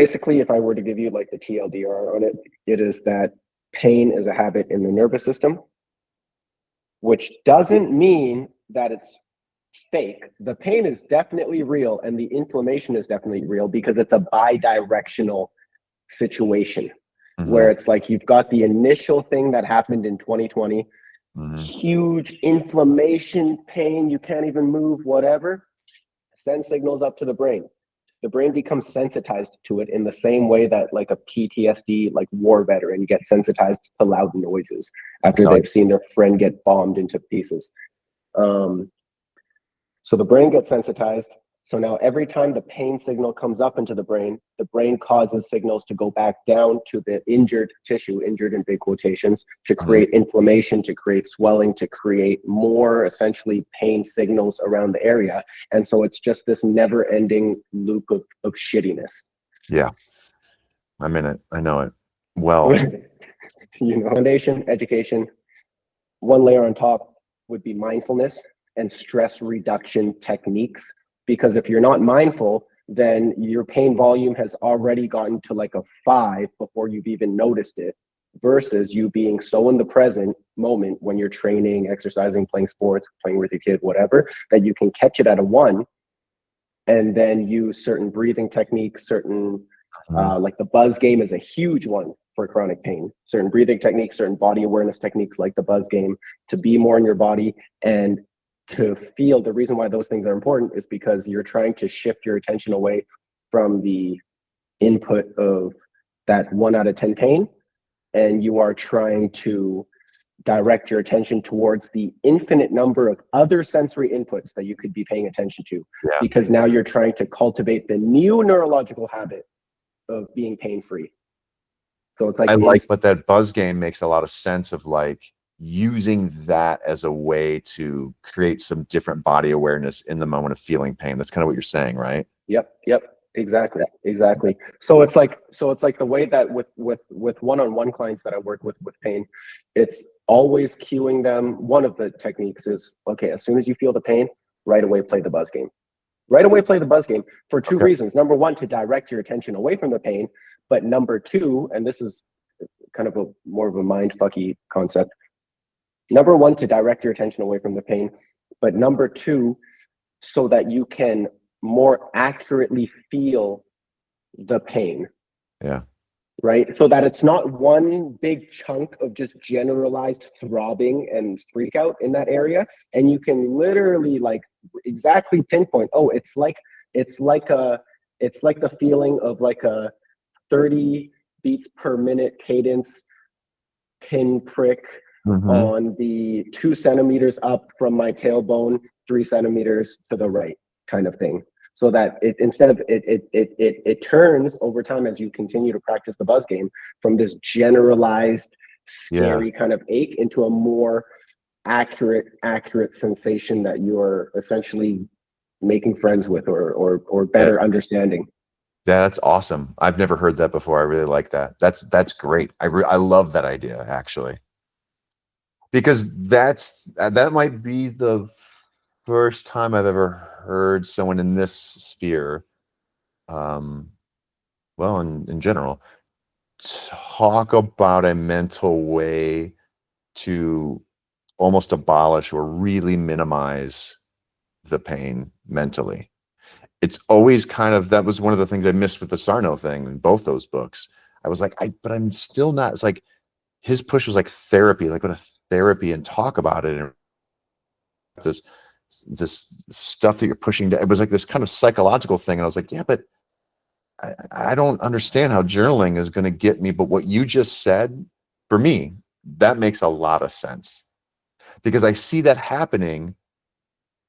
Basically, if I were to give you like the TLDR on it, it is that pain is a habit in the nervous system, which doesn't mean that it's fake. The pain is definitely real and the inflammation is definitely real because it's a bi-directional situation where it's like you've got the initial thing that happened in 2020, huge inflammation, pain, you can't even move, whatever, send signals up to the brain. The brain becomes sensitized to it in the same way that like a PTSD, like war veteran, gets sensitized to loud noises after they've seen their friend get bombed into pieces. So the brain gets sensitized. So now every time the pain signal comes up into the brain causes signals to go back down to the injured tissue, injured in big quotations, to create inflammation, to create swelling, to create more essentially pain signals around the area. And so it's just this never ending loop of shittiness. Yeah. I'm in it. I know it well. You know, foundation, education, one layer on top would be mindfulness and stress reduction techniques. Because if you're not mindful, then your pain volume has already gotten to like a 5 before you've even noticed it, versus you being so in the present moment when you're training, exercising, playing sports, playing with your kid, whatever, that you can catch it at a 1 and then use certain breathing techniques, certain, like the buzz game is a huge one for chronic pain, certain breathing techniques, certain body awareness techniques like the buzz game to be more in your body and to feel. The reason why those things are important is because you're trying to shift your attention away from the input of that 1 out of 10 pain, and you are trying to direct your attention towards the infinite number of other sensory inputs that you could be paying attention to, because now you're trying to cultivate the new neurological habit of being pain-free. So it's like but that buzz game makes a lot of sense of like using that as a way to create some different body awareness in the moment of feeling pain. That's kind of what you're saying, right? Yep. Exactly. So it's like the way that with one-on-one clients that I work with pain, it's always cueing them. One of the techniques is, okay, as soon as you feel the pain, right away play the buzz game. Right away play the buzz game for 2 reasons. Number 1, to direct your attention away from the pain, but number 2, and this is kind of more of a mind-fucky concept. Number 1, to direct your attention away from the pain, but number 2, so that you can more accurately feel the pain. Yeah. Right? So that it's not one big chunk of just generalized throbbing and freak out in that area. And you can literally like exactly pinpoint, oh, it's like the feeling of like a 30 beats per minute cadence pin prick on the 2 centimeters up from my tailbone, 3 centimeters to the right kind of thing. So that it, instead of it turns over time as you continue to practice the buzz game from this generalized, scary kind of ache into a more accurate sensation that you're essentially making friends with or better understanding. That's awesome. I've never heard that before. I really like that. That's great. I love that idea, actually. Because that might be the first time I've ever heard someone in this sphere, well, in general, talk about a mental way to almost abolish or really minimize the pain mentally. It's always kind of, that was one of the things I missed with the Sarno thing in both those books. I was like, but I'm still not, it's like his push was like therapy, like go to therapy and talk about it. And this stuff that you're pushing down, it was like this kind of psychological thing. And I was like, yeah, but I don't understand how journaling is going to get me. But what you just said, for me, that makes a lot of sense, because I see that happening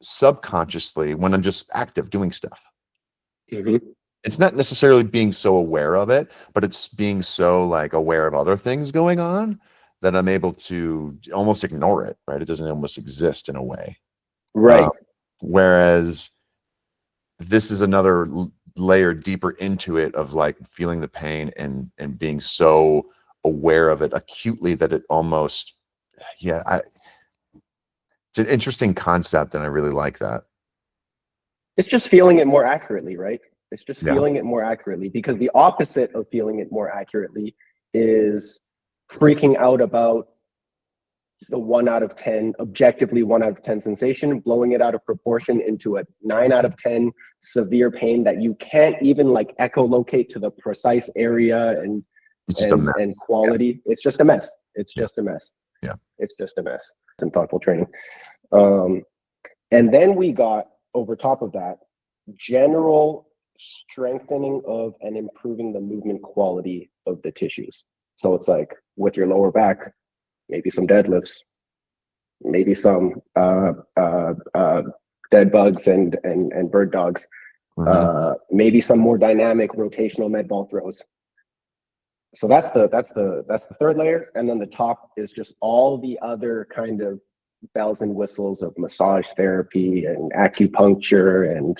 subconsciously when I'm just active doing stuff. It's not necessarily being so aware of it, but it's being so like aware of other things going on that I'm able to almost ignore it, right? It doesn't almost exist in a way. Right. Whereas this is another layer deeper into it of like feeling the pain and being so aware of it acutely that it almost, it's an interesting concept and I really like that. It's just feeling it more accurately, right? It's just Yeah. feeling it more accurately, because the opposite of feeling it more accurately is freaking out about the 1 out of 10, objectively 1 out of 10 sensation, blowing it out of proportion into a 9 out of 10 severe pain that you can't even like echolocate to the precise area and It's just a mess. and quality. It's just a mess. It's Yeah. just a mess. Yeah. It's just a mess. Some thoughtful training. And then we got, over top of that, general strengthening of and improving the movement quality of the tissues. So it's like with your lower back, maybe some deadlifts, maybe some dead bugs and bird dogs, maybe some more dynamic rotational med ball throws. So that's the third layer, and then the top is just all the other kind of bells and whistles of massage therapy and acupuncture and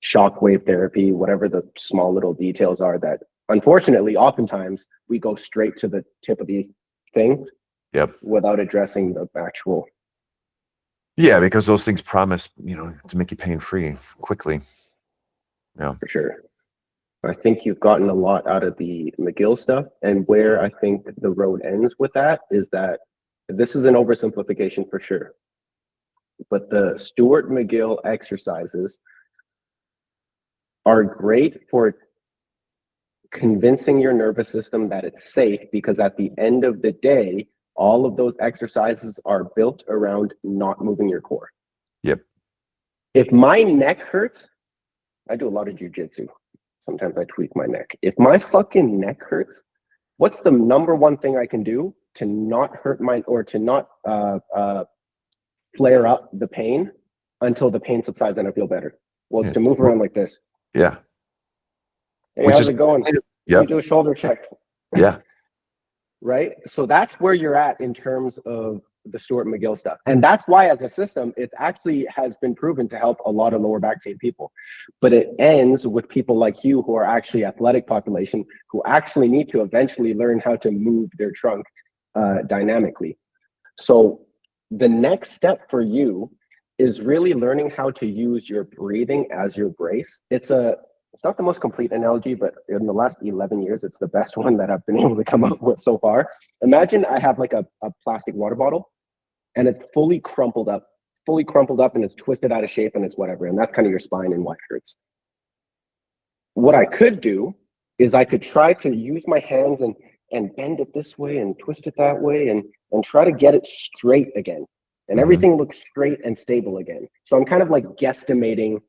shockwave therapy, whatever the small little details are that unfortunately oftentimes we go straight to the tip of the thing. Yep. Without addressing the actual. Yeah, because those things promise, to make you pain free quickly. Yeah, for sure. I think you've gotten a lot out of the McGill stuff, and where I think the road ends with that is that this is an oversimplification for sure, but the Stuart McGill exercises are great for convincing your nervous system that it's safe, because at the end of the day, all of those exercises are built around not moving your core. Yep. If my neck hurts, I do a lot of jujitsu. Sometimes I tweak my neck. If my fucking neck hurts, what's the number one thing I can do to not hurt or to not flare up the pain until the pain subsides and I feel better? Well, it's to move around like this. Yeah. Hey, how's it going? Yeah. You do a shoulder check. Yeah. Right? So that's where you're at in terms of the Stuart McGill stuff. And that's why as a system, it actually has been proven to help a lot of lower back pain people. But it ends with people like you who are actually athletic population, who actually need to eventually learn how to move their trunk dynamically. So the next step for you is really learning how to use your breathing as your brace. It's not the most complete analogy, but in the last 11 years, it's the best one that I've been able to come up with so far. Imagine I have like a plastic water bottle and it's fully crumpled up and it's twisted out of shape and it's whatever. And that's kind of your spine and why it hurts. What I could do is I could try to use my hands and bend it this way and twist it that way and try to get it straight again. And everything looks straight and stable again. So I'm kind of like guesstimating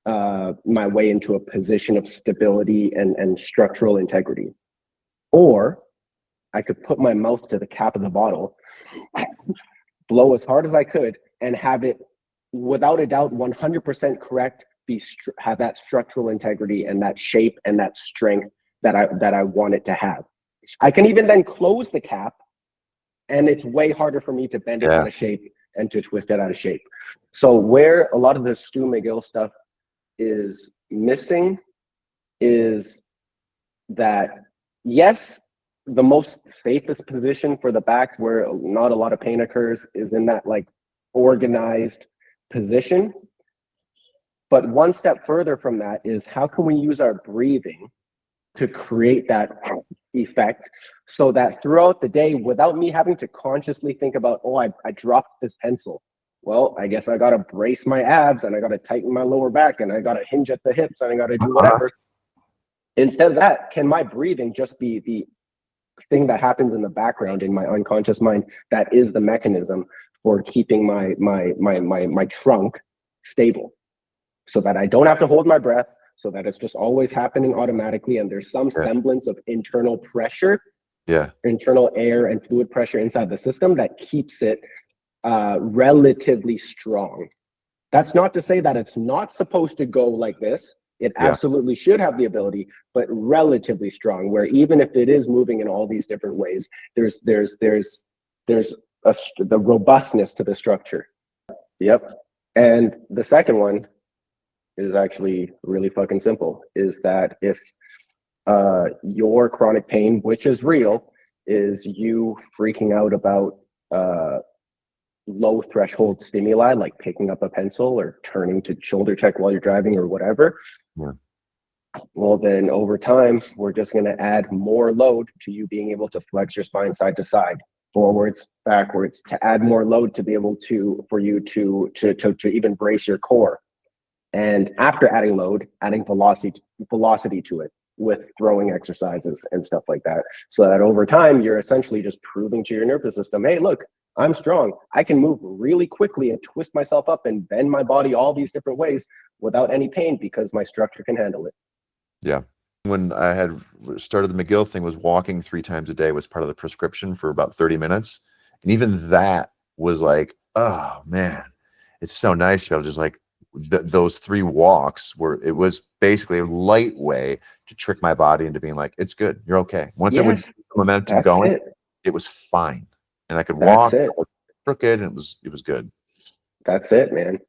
my way into a position of stability and structural integrity. Or I could put my mouth to the cap of the bottle, blow as hard as I could, and have it, without a doubt, 100% correct, have that structural integrity and that shape and that strength that I want it to have. I can even then close the cap, and it's way harder for me to bend it out of shape and to twist it out of shape. So where a lot of the Stu McGill stuff is missing is that, yes, the most safest position for the back where not a lot of pain occurs is in that like organized position. But one step further from that is how can we use our breathing to create that effect so that throughout the day, without me having to consciously think about, oh, I dropped this pencil. Well, I guess I got to brace my abs and I got to tighten my lower back and I got to hinge at the hips and I got to do whatever. Instead of that, can my breathing just be the thing that happens in the background in my unconscious mind that is the mechanism for keeping my trunk stable, so that I don't have to hold my breath, so that it's just always happening automatically and there's some semblance of internal pressure, internal air and fluid pressure inside the system that keeps it relatively strong. That's not to say that it's not supposed to go like this. It absolutely should have the ability, but relatively strong, where even if it is moving in all these different ways, there's the robustness to the structure. Yep. And the second one is actually really fucking simple, is that if your chronic pain, which is real, is you freaking out about low threshold stimuli like picking up a pencil or turning to shoulder check while you're driving or whatever, Well, then over time, we're just going to add more load to you being able to flex your spine side to side, forwards, backwards, to add more load to be able to, for you to even brace your core. And after adding load, adding velocity to it with throwing exercises and stuff like that. So that over time, you're essentially just proving to your nervous system, hey, look, I'm strong. I can move really quickly and twist myself up and bend my body all these different ways without any pain because my structure can handle it. Yeah. When I had started the McGill thing, was walking 3 times a day was part of the prescription for about 30 minutes. And even that was like, oh man, it's so nice to be able to just like those 3 walks where it was basically a light way to trick my body into being like, it's good. You're okay. Once I would get the momentum going, it was fine. And I could walk, I was crooked, and it was good. That's it, man.